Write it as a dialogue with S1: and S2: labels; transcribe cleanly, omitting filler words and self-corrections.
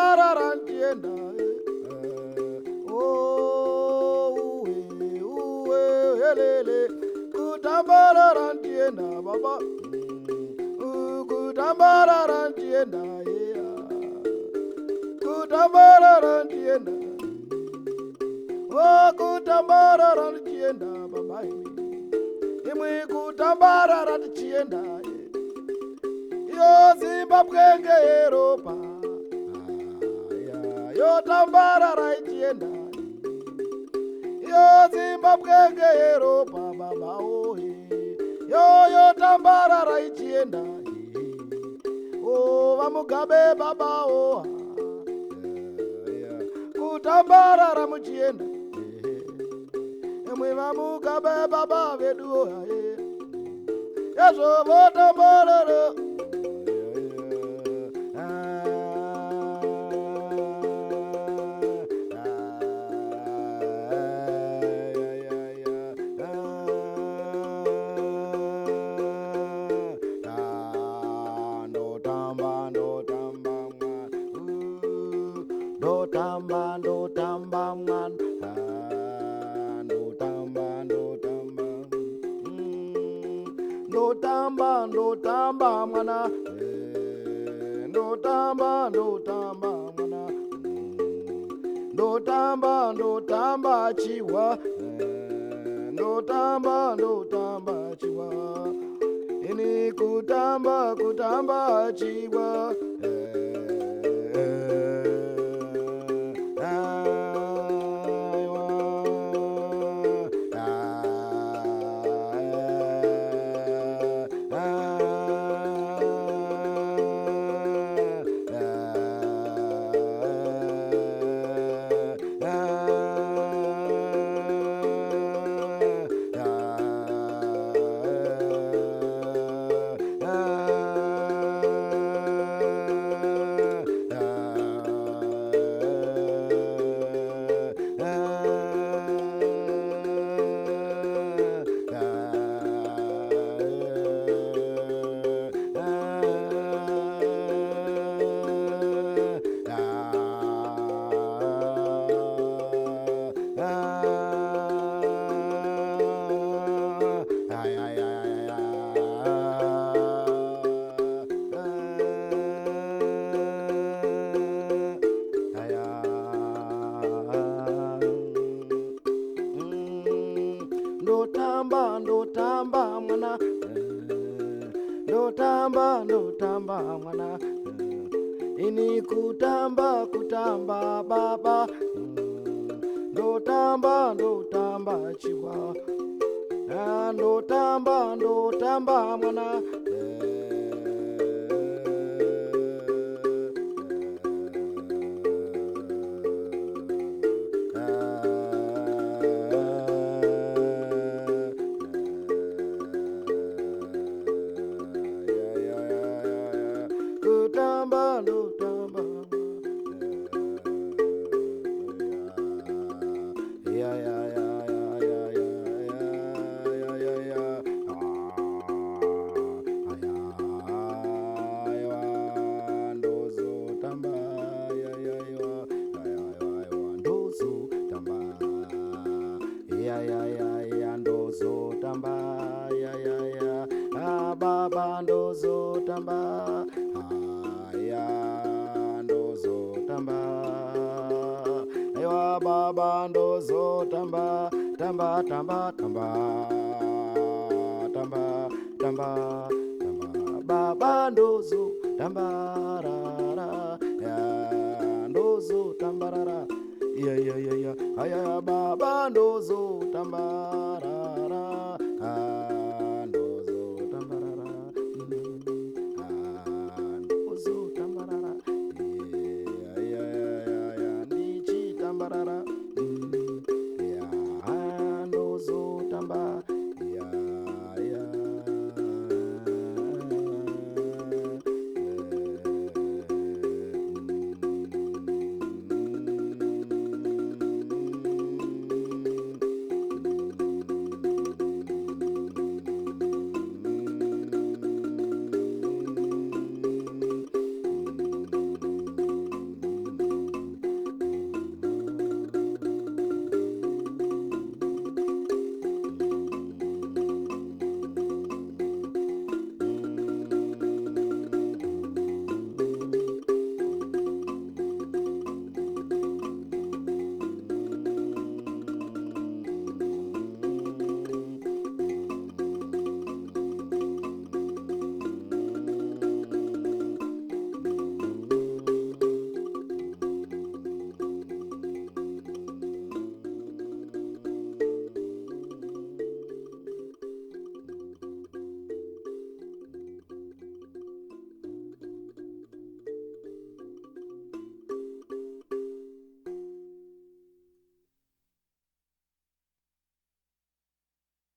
S1: kutambarara ndienda helele kutambarara ndienda baba kutambarara ndienda kutambarara ndienda kutambarara ndienda baba imwe kutambarara ndienda yo Zimbabwe ngeyeropa yo tambarara ndienda yo Zimbabwe ngeyeropa baba yo tambarara ndienda vamugabe baba kutambarara muchienda emwe vamugabe baba vedu yazvovotambarara ndotamba mwana ndotamba mwana ndotamba chiwa ndotamba chiwa ini kutamba chiwa ndotamba mwana ndotamba mwana ini kutamba baba ndotamba chiwa ndotamba mwana baba ndozotamba ndozotamba aiwa baba ndozotamba tamba baba ndozotamba rara ndozotamba rara aya baba ndozotamba